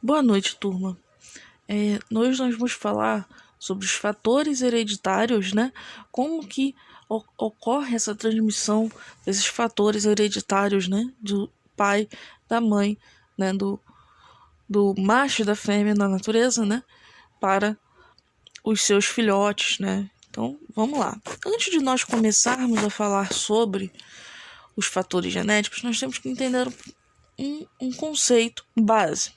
Boa noite, turma. Nós vamos falar sobre os fatores hereditários, né? Como que ocorre essa transmissão desses fatores hereditários, né? Do pai, da mãe, né? Do macho e da fêmea na natureza, né? Para os seus filhotes, né? Então, vamos lá. Antes de nós começarmos a falar sobre os fatores genéticos, nós temos que entender um conceito base.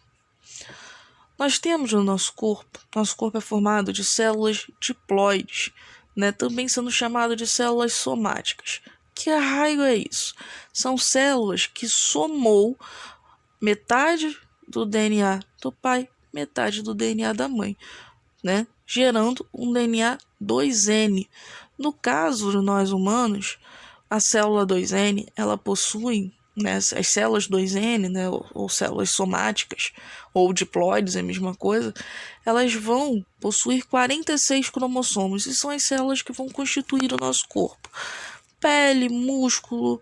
Nós temos no nosso corpo é formado de células diploides, né? Também sendo chamado de células somáticas. Que raio é isso? São células que somou metade do DNA do pai, metade do DNA da mãe, né? Gerando um DNA 2N. No caso de nós humanos, a célula 2N, ela possui, né, as células 2N, né, ou células somáticas, ou diploides, é a mesma coisa, elas vão possuir 46 cromossomos, e são as células que vão constituir o nosso corpo. Pele, músculo,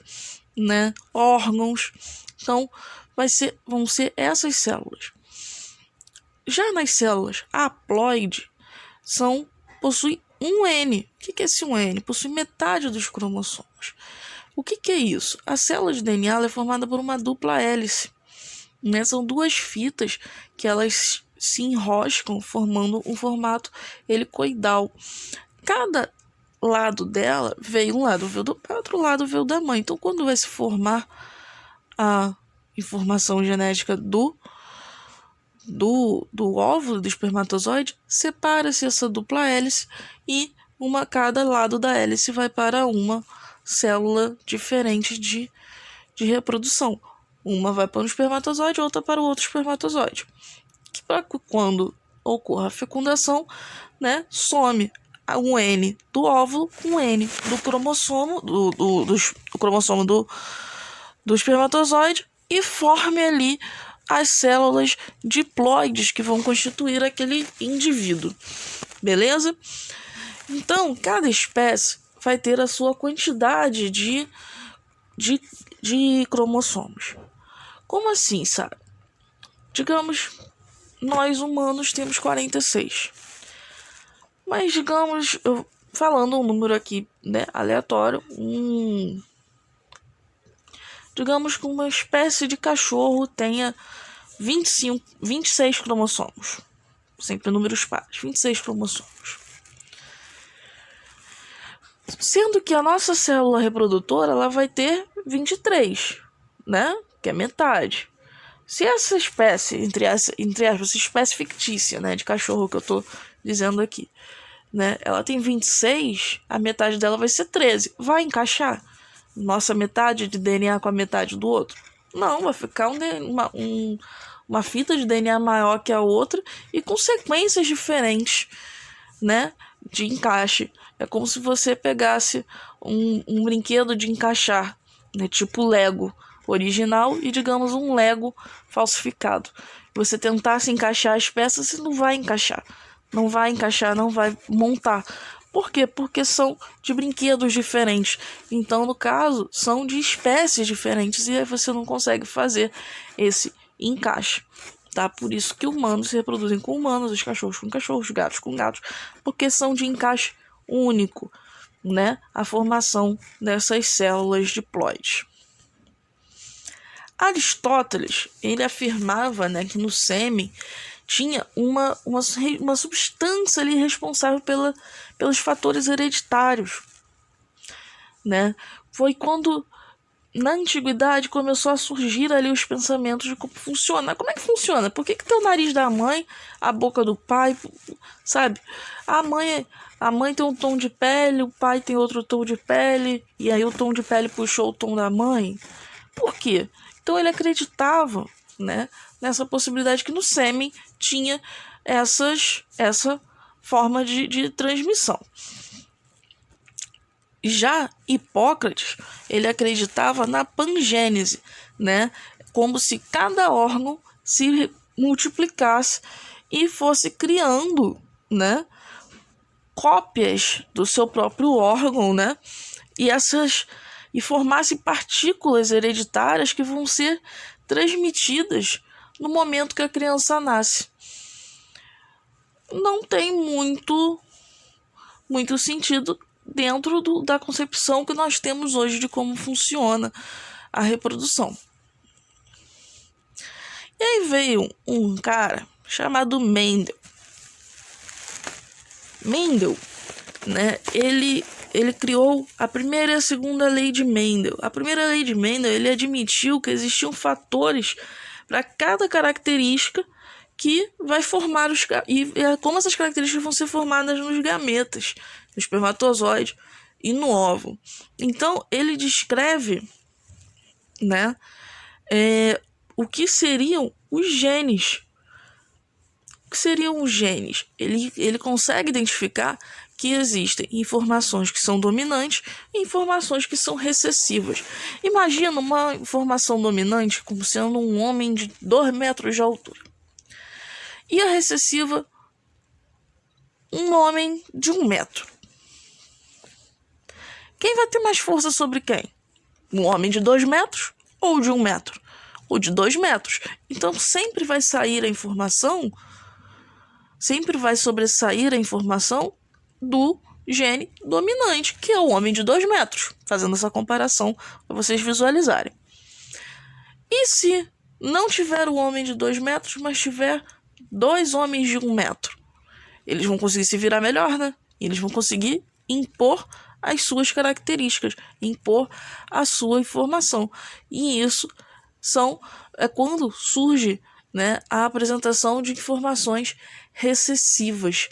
né, órgãos. Então, vão ser essas células. Já nas células haploide, possui um N. O que é esse um N? Possui metade dos cromossomos. O que é isso? A célula de DNA é formada por uma dupla hélice, né? São duas fitas que elas se enroscam, formando um formato helicoidal. Cada lado dela um lado veio do pai, outro lado veio da mãe. Então, quando vai se formar a informação genética do óvulo, do espermatozoide, separa-se essa dupla hélice e cada lado da hélice vai para uma célula diferente de reprodução. Uma vai para um espermatozoide, outra para o outro espermatozoide. Que para quando ocorra a fecundação, né, some um N do óvulo com um N do cromossomo do cromossomo do espermatozoide e forme ali as células diploides que vão constituir aquele indivíduo. Beleza? Então, cada espécie vai ter a sua quantidade de cromossomos. Como assim, sabe? Digamos, nós humanos temos 46. Mas, digamos, falando um número aqui, né, aleatório, digamos que uma espécie de cachorro tenha 26 cromossomos. Sempre números pares, 26 cromossomos. Sendo que a nossa célula reprodutora ela vai ter 23, né? Que é metade. Se essa espécie, entre aspas, espécie fictícia, né, de cachorro que eu tô dizendo aqui, né, ela tem 26, a metade dela vai ser 13. Vai encaixar nossa metade de DNA com a metade do outro? Não, vai ficar uma fita de DNA maior que a outra e com sequências diferentes, né, de encaixe. É como se você pegasse um brinquedo de encaixar, né, tipo Lego original e, digamos, um Lego falsificado. Você tentasse encaixar as peças, você não vai encaixar. Não vai montar. Por quê? Porque são de brinquedos diferentes. Então, no caso, são de espécies diferentes e aí você não consegue fazer esse encaixe. Tá? Por isso que humanos se reproduzem com humanos, os cachorros com cachorros, gatos com gatos, porque são de encaixe único, né? A formação dessas células diploides. Aristóteles, ele afirmava, né, que no sêmen tinha uma substância ali responsável pelos fatores hereditários, né? Foi quando na antiguidade começou a surgir ali os pensamentos de como funciona. Como é que funciona? Por que tem o nariz da mãe, a boca do pai, sabe? A mãe tem um tom de pele, o pai tem outro tom de pele, e aí o tom de pele puxou o tom da mãe. Por quê? Então ele acreditava, né, nessa possibilidade que no sêmen tinha essa forma de transmissão. Já Hipócrates, ele acreditava na pangênese, né? Como se cada órgão se multiplicasse e fosse criando, né, cópias do seu próprio órgão, né? E formasse partículas hereditárias que vão ser transmitidas no momento que a criança nasce. Não tem muito sentido dentro da concepção que nós temos hoje de como funciona a reprodução. E aí veio um cara chamado Mendel. Mendel, né, ele criou a primeira e a segunda lei de Mendel. A primeira lei de Mendel, ele admitiu que existiam fatores para cada característica que vai formar e como essas características vão ser formadas nos gametas, no espermatozoide e no óvulo. Então, ele descreve, né, o que seriam os genes. O que seriam os genes? Ele consegue identificar que existem informações que são dominantes e informações que são recessivas. Imagina uma informação dominante como sendo um homem de 2 metros de altura. E a recessiva, um homem de 1 metro. Quem vai ter mais força sobre quem? Um homem de 2 metros ou de 1 metro? Ou de 2 metros. Então sempre vai sair a informação, sempre vai sobressair a informação do gene dominante, que é o homem de 2 metros. Fazendo essa comparação para vocês visualizarem. E se não tiver o homem de 2 metros, mas tiver 2 homens de 1 metro? Eles vão conseguir se virar melhor, né? E eles vão conseguir impor as suas características, impor a sua informação. E isso é quando surge, né, a apresentação de informações recessivas.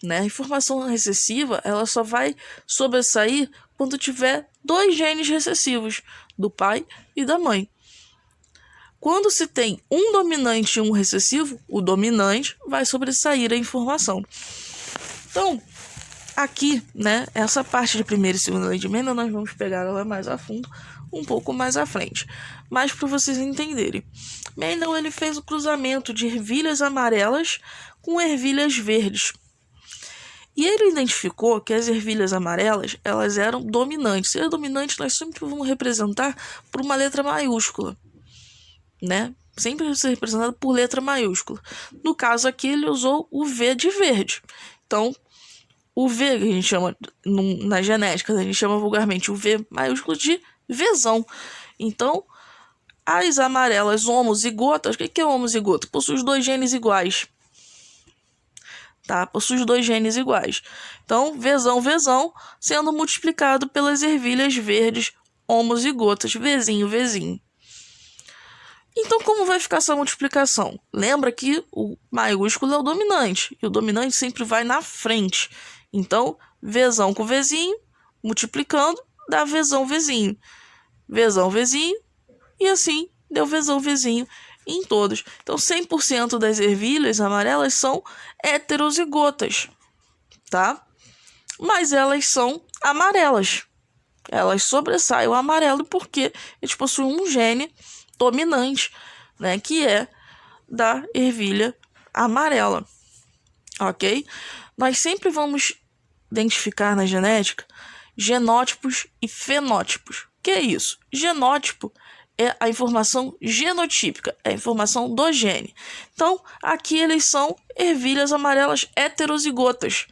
Né? A informação recessiva, ela só vai sobressair quando tiver 2 genes recessivos, do pai e da mãe. Quando se tem um dominante e um recessivo, o dominante vai sobressair a informação. Então, aqui, né, essa parte de primeira e segunda lei de Mendel, nós vamos pegar ela mais a fundo, um pouco mais à frente. Mas para vocês entenderem, Mendel ele fez o cruzamento de ervilhas amarelas com ervilhas verdes. E ele identificou que as ervilhas amarelas, elas eram dominantes. E as dominantes nós sempre vamos representar por uma letra maiúscula, né? Sempre vai ser representado por letra maiúscula. No caso aqui, ele usou o V de verde. Então, o V, que a gente chama, na genética, a gente chama vulgarmente o V maiúsculo de Vzão. Então, as amarelas homozigotas, o que é homozigoto? Possui os 2 genes iguais. Tá? Possui os 2 genes iguais. Então, Vzão, sendo multiplicado pelas ervilhas verdes homozigotas, Vzinho. Então, como vai ficar essa multiplicação? Lembra que o maiúsculo é o dominante, e o dominante sempre vai na frente. Então, Vzão com Vzinho, multiplicando, dá Vzão, Vzinho, e assim deu Vzinho em todos. Então, 100% das ervilhas amarelas são heterozigotas, tá? Mas elas são amarelas. Elas sobressaem o amarelo porque eles possuem um gene dominante, né, que é da ervilha amarela, ok? Nós sempre vamos identificar na genética genótipos e fenótipos. O que é isso? Genótipo é a informação genotípica, é a informação do gene. Então, aqui eles são ervilhas amarelas heterozigotas,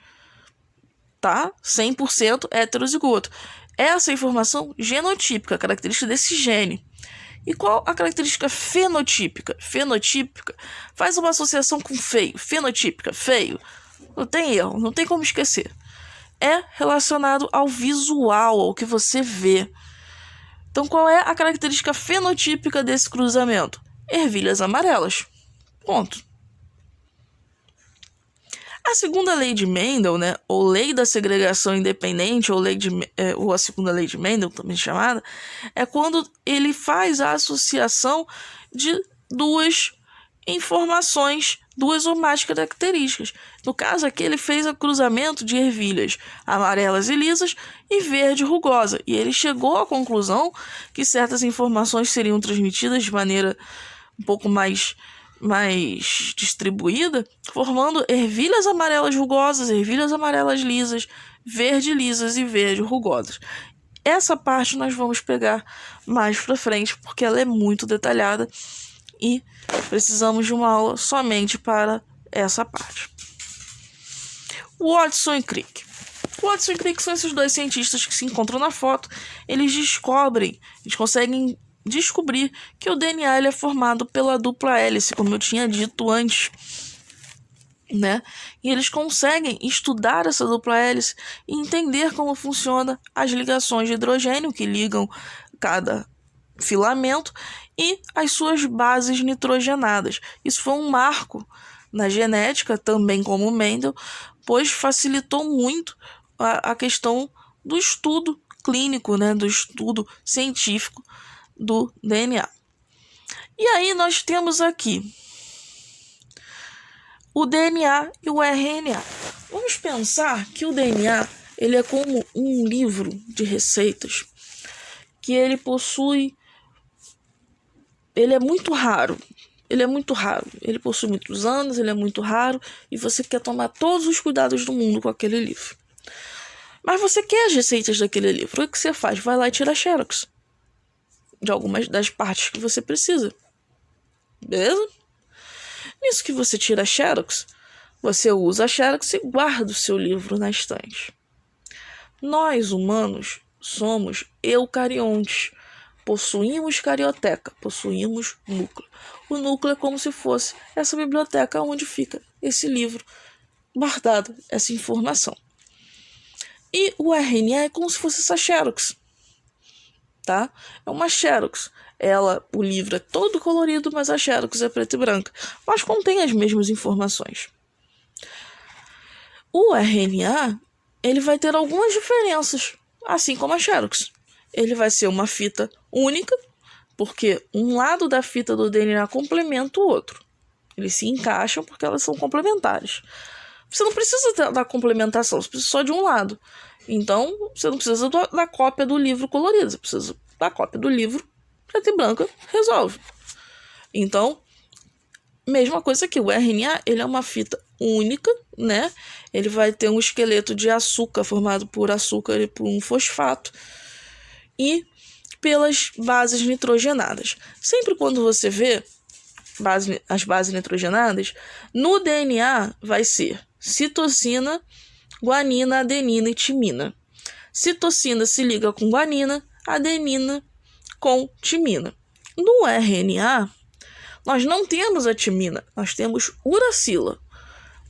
tá? 100% heterozigoto. Essa é a informação genotípica, característica desse gene. E qual a característica fenotípica? Fenotípica faz uma associação com feio. Fenotípica, feio. Não tem erro, não tem como esquecer. É relacionado ao visual, ao que você vê. Então, qual é a característica fenotípica desse cruzamento? Ervilhas amarelas. Ponto. A segunda lei de Mendel, né, ou lei da segregação independente, ou a segunda lei de Mendel, também chamada, é quando ele faz a associação de 2 informações, 2 ou mais características. No caso aqui, ele fez o cruzamento de ervilhas amarelas e lisas e verde rugosa. E ele chegou à conclusão que certas informações seriam transmitidas de maneira um pouco mais distribuída, formando ervilhas amarelas rugosas, ervilhas amarelas lisas, verde lisas e verde rugosas. Essa parte nós vamos pegar mais para frente, porque ela é muito detalhada e precisamos de uma aula somente para essa parte. Watson e Crick. Watson e Crick são esses dois cientistas que se encontram na foto. Eles conseguem descobrir que o DNA ele é formado pela dupla hélice, como eu tinha dito antes, né? E eles conseguem estudar essa dupla hélice e entender como funciona as ligações de hidrogênio que ligam cada filamento e as suas bases nitrogenadas. Isso foi um marco na genética, também como Mendel, pois facilitou muito a questão do estudo clínico, né, do estudo científico do DNA. E aí nós temos aqui o DNA e o RNA. Vamos pensar que o DNA ele é como um livro de receitas que ele possui. Ele é muito raro. Ele possui muitos anos, ele é muito raro e você quer tomar todos os cuidados do mundo com aquele livro. Mas você quer as receitas daquele livro. O que você faz? Vai lá e tira xerox de algumas das partes que você precisa. Beleza? Nisso que você tira a xerox, você usa a xerox e guarda o seu livro na estante. Nós, humanos, somos eucariontes. Possuímos carioteca, possuímos núcleo. O núcleo é como se fosse essa biblioteca onde fica esse livro guardado, essa informação. E o RNA é como se fosse essa xerox, tá? É uma xerox. O livro é todo colorido, mas a xerox é preta e branca, mas contém as mesmas informações. O RNA, ele vai ter algumas diferenças, assim como a xerox. Ele vai ser uma fita única, porque um lado da fita do DNA complementa o outro. Eles se encaixam porque elas são complementares. Você não precisa da complementação, você precisa só de um lado. Então, você não precisa da cópia do livro colorido, você precisa da cópia do livro preta e branca, resolve. Então, mesma coisa aqui, o RNA ele é uma fita única, né? Ele vai ter um esqueleto de açúcar formado por açúcar e por um fosfato e pelas bases nitrogenadas. Sempre quando você vê as bases nitrogenadas, no DNA vai ser citosina, guanina, adenina e timina. Citosina se liga com guanina, adenina com timina. No RNA, nós não temos a timina, nós temos uracila.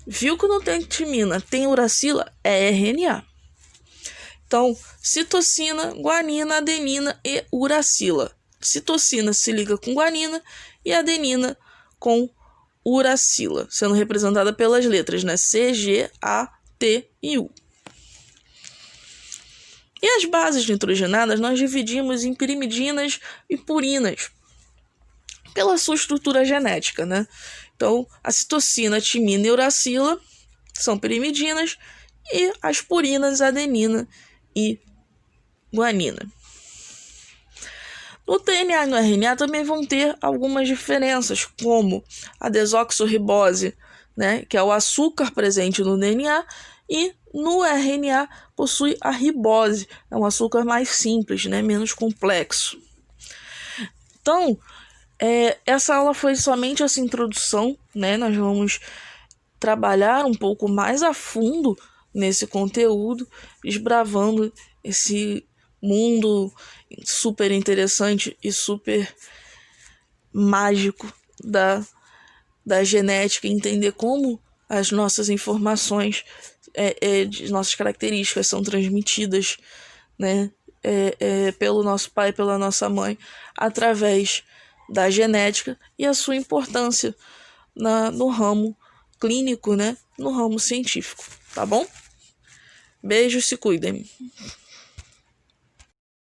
Viu que não tem timina, tem uracila, é RNA. Então, citosina, guanina, adenina e uracila. Citosina se liga com guanina e adenina com uracila, sendo representada pelas letras, né? C, G, A, T e U. E as bases nitrogenadas nós dividimos em pirimidinas e purinas, pela sua estrutura genética, né? Então, a citosina, a timina e a uracila são pirimidinas e as purinas, adenina e guanina. No DNA e no RNA também vão ter algumas diferenças, como a desoxirribose, né, que é o açúcar presente no DNA, e no RNA possui a ribose, é um açúcar mais simples, né, menos complexo. Então, essa aula foi somente essa introdução, né, nós vamos trabalhar um pouco mais a fundo nesse conteúdo, desbravando esse mundo super interessante e super mágico da genética, entender como as nossas informações, de nossas características são transmitidas, né, pelo nosso pai e pela nossa mãe, através da genética e a sua importância no ramo clínico, né, no ramo científico, tá bom? Beijos, se cuidem.